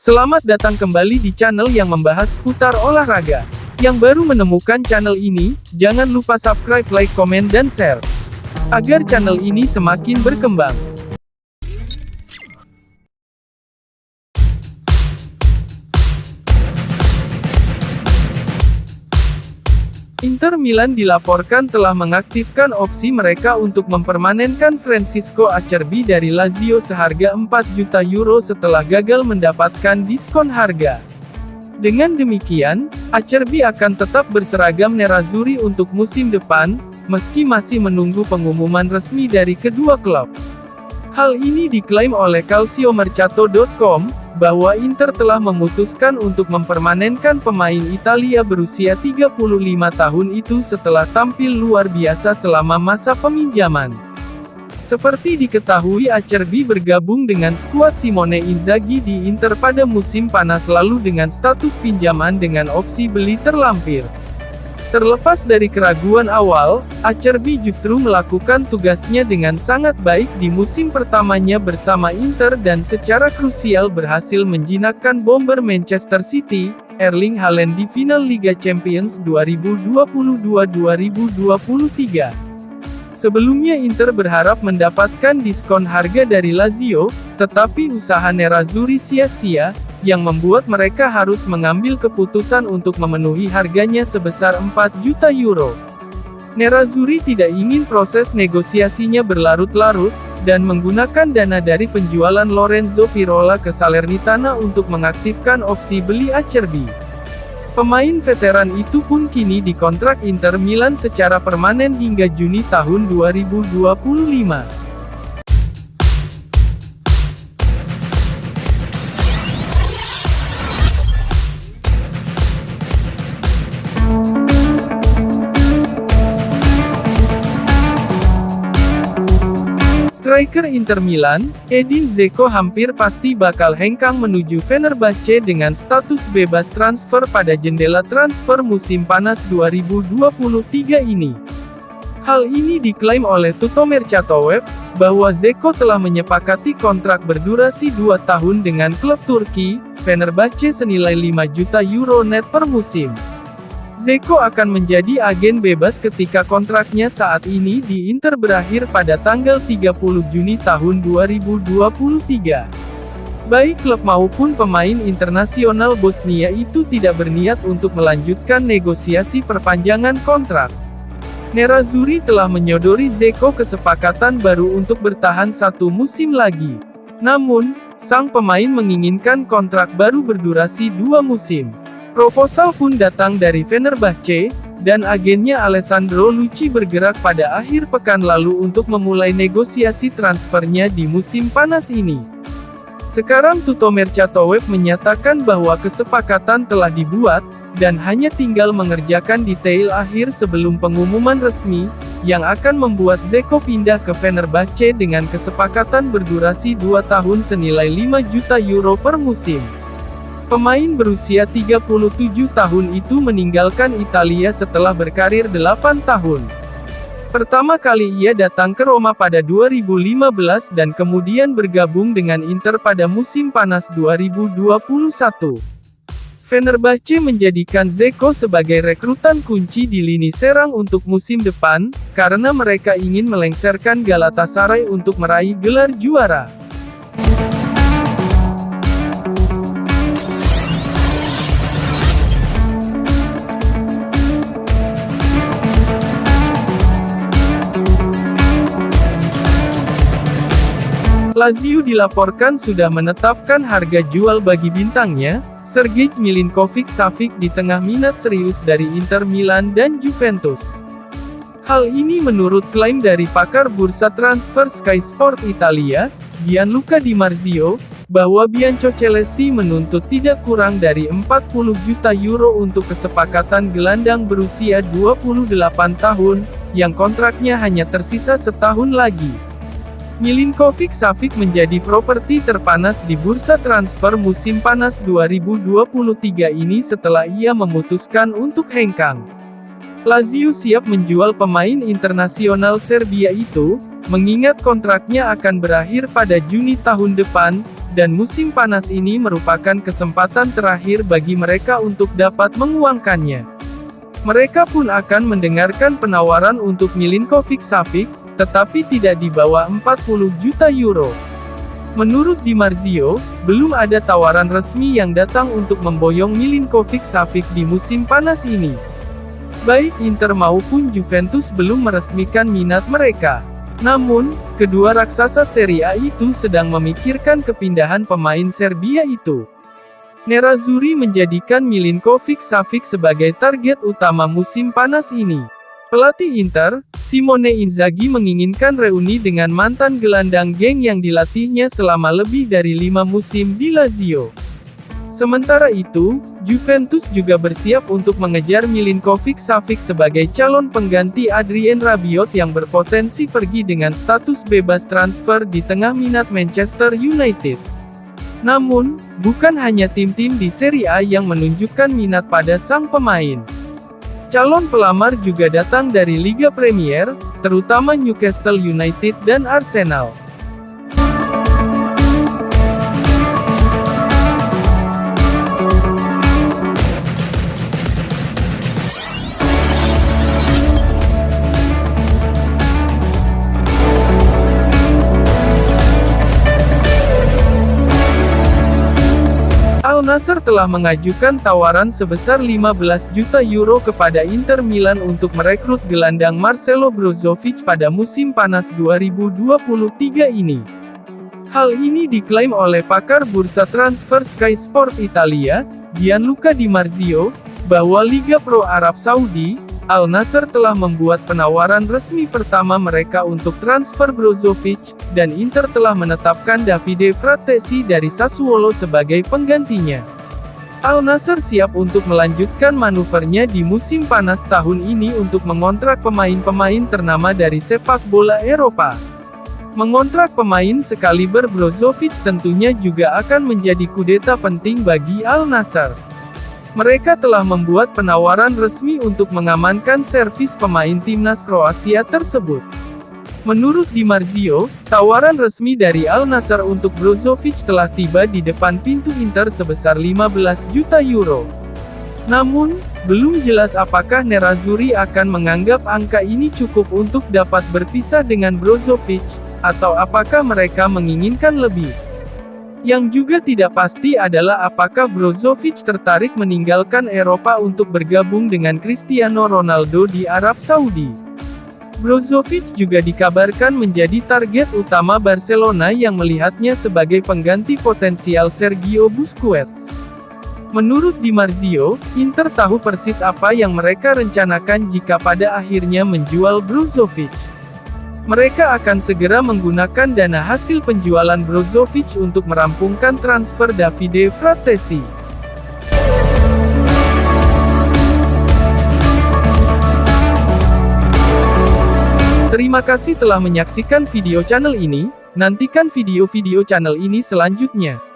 Selamat datang kembali di channel yang membahas seputar olahraga. Yang baru menemukan channel ini, jangan lupa subscribe, like, komen, dan share. Agar channel ini semakin berkembang. Inter Milan dilaporkan telah mengaktifkan opsi mereka untuk mempermanenkan Francisco Acerbi dari Lazio seharga 4 juta euro setelah gagal mendapatkan diskon harga. Dengan demikian, Acerbi akan tetap berseragam nerazzurri untuk musim depan, meski masih menunggu pengumuman resmi dari kedua klub. Hal ini diklaim oleh calciomercato.com, bahwa Inter telah memutuskan untuk mempermanenkan pemain Italia berusia 35 tahun itu setelah tampil luar biasa selama masa peminjaman. Seperti diketahui, Acerbi bergabung dengan skuad Simone Inzaghi di Inter pada musim panas lalu dengan status pinjaman dengan opsi beli terlampir. Terlepas dari keraguan awal, Acerbi justru melakukan tugasnya dengan sangat baik di musim pertamanya bersama Inter dan secara krusial berhasil menjinakkan bomber Manchester City, Erling Haaland di final Liga Champions 2022-2023. Sebelumnya Inter berharap mendapatkan diskon harga dari Lazio, tetapi usaha nerazzurri sia-sia, yang membuat mereka harus mengambil keputusan untuk memenuhi harganya sebesar 4 juta euro. Nerazzurri tidak ingin proses negosiasinya berlarut-larut, dan menggunakan dana dari penjualan Lorenzo Pirola ke Salernitana untuk mengaktifkan opsi beli Acerbi. Pemain veteran itu pun kini dikontrak Inter Milan secara permanen hingga Juni tahun 2025. Striker Inter Milan, Edin Dzeko hampir pasti bakal hengkang menuju Fenerbahce dengan status bebas transfer pada jendela transfer musim panas 2023 ini. Hal ini diklaim oleh Tuttomercatoweb, bahwa Dzeko telah menyepakati kontrak berdurasi 2 tahun dengan klub Turki, Fenerbahce senilai 5 juta euro net per musim. Dzeko akan menjadi agen bebas ketika kontraknya saat ini di Inter berakhir pada tanggal 30 Juni tahun 2023. Baik klub maupun pemain internasional Bosnia itu tidak berniat untuk melanjutkan negosiasi perpanjangan kontrak. Nerazzurri telah menyodori Dzeko kesepakatan baru untuk bertahan 1 musim lagi. Namun, sang pemain menginginkan kontrak baru berdurasi 2 musim. Proposal pun datang dari Fenerbahce, dan agennya Alessandro Lucci bergerak pada akhir pekan lalu untuk memulai negosiasi transfernya di musim panas ini. Sekarang Tuttomercatoweb menyatakan bahwa kesepakatan telah dibuat, dan hanya tinggal mengerjakan detail akhir sebelum pengumuman resmi, yang akan membuat Dzeko pindah ke Fenerbahce dengan kesepakatan berdurasi 2 tahun senilai 5 juta euro per musim. Pemain berusia 37 tahun itu meninggalkan Italia setelah berkarir 8 tahun. Pertama kali ia datang ke Roma pada 2015 dan kemudian bergabung dengan Inter pada musim panas 2021. Fenerbahce menjadikan Dzeko sebagai rekrutan kunci di lini serang untuk musim depan, karena mereka ingin melengsarkan Galatasaray untuk meraih gelar juara. Lazio dilaporkan sudah menetapkan harga jual bagi bintangnya, Sergej Milinkovic-Savic di tengah minat serius dari Inter Milan dan Juventus. Hal ini menurut klaim dari pakar bursa transfer Sky Sport Italia, Gianluca Di Marzio, bahwa Biancocelesti menuntut tidak kurang dari 40 juta euro untuk kesepakatan gelandang berusia 28 tahun, yang kontraknya hanya tersisa setahun lagi. Milinkovic-Savic menjadi properti terpanas di bursa transfer musim panas 2023 ini setelah ia memutuskan untuk hengkang. Lazio siap menjual pemain internasional Serbia itu, mengingat kontraknya akan berakhir pada Juni tahun depan, dan musim panas ini merupakan kesempatan terakhir bagi mereka untuk dapat menguangkannya. Mereka pun akan mendengarkan penawaran untuk Milinkovic-Savic, tetapi tidak di bawah 40 juta euro. Menurut Di Marzio, belum ada tawaran resmi yang datang untuk memboyong Milinkovic-Savic di musim panas ini. Baik Inter maupun Juventus belum meresmikan minat mereka. Namun, kedua raksasa Serie A itu sedang memikirkan kepindahan pemain Serbia itu. Nerazzurri menjadikan Milinkovic-Savic sebagai target utama musim panas ini. Pelatih Inter, Simone Inzaghi menginginkan reuni dengan mantan gelandang geng yang dilatihnya selama lebih dari 5 musim di Lazio. Sementara itu, Juventus juga bersiap untuk mengejar Milinkovic-Savic sebagai calon pengganti Adrien Rabiot yang berpotensi pergi dengan status bebas transfer di tengah minat Manchester United. Namun, bukan hanya tim-tim di Serie A yang menunjukkan minat pada sang pemain. Calon pelamar juga datang dari Liga Premier, terutama Newcastle United dan Arsenal. Al Nassr telah mengajukan tawaran sebesar 15 juta euro kepada Inter Milan untuk merekrut gelandang Marcelo Brozovic pada musim panas 2023 ini. Hal ini diklaim oleh pakar bursa transfer Sky Sport Italia, Gianluca Di Marzio, bahwa Liga Pro Arab Saudi, Al Nassr telah membuat penawaran resmi pertama mereka untuk transfer Brozovic, dan Inter telah menetapkan Davide Frattesi dari Sassuolo sebagai penggantinya. Al Nassr siap untuk melanjutkan manuvernya di musim panas tahun ini untuk mengontrak pemain-pemain ternama dari sepak bola Eropa. Mengontrak pemain sekaliber Brozovic tentunya juga akan menjadi kudeta penting bagi Al Nassr. Mereka telah membuat penawaran resmi untuk mengamankan servis pemain timnas Kroasia tersebut. Menurut Di Marzio, tawaran resmi dari Al Nassr untuk Brozovic telah tiba di depan pintu Inter sebesar 15 juta euro. Namun, belum jelas apakah Nerazzurri akan menganggap angka ini cukup untuk dapat berpisah dengan Brozovic, atau apakah mereka menginginkan lebih. Yang juga tidak pasti adalah apakah Brozovic tertarik meninggalkan Eropa untuk bergabung dengan Cristiano Ronaldo di Arab Saudi. Brozovic juga dikabarkan menjadi target utama Barcelona yang melihatnya sebagai pengganti potensial Sergio Busquets. Menurut Di Marzio, Inter tahu persis apa yang mereka rencanakan jika pada akhirnya menjual Brozovic. Mereka akan segera menggunakan dana hasil penjualan Brozovic untuk merampungkan transfer Davide Frattesi. Terima kasih telah menyaksikan video channel ini, nantikan video-video channel ini selanjutnya.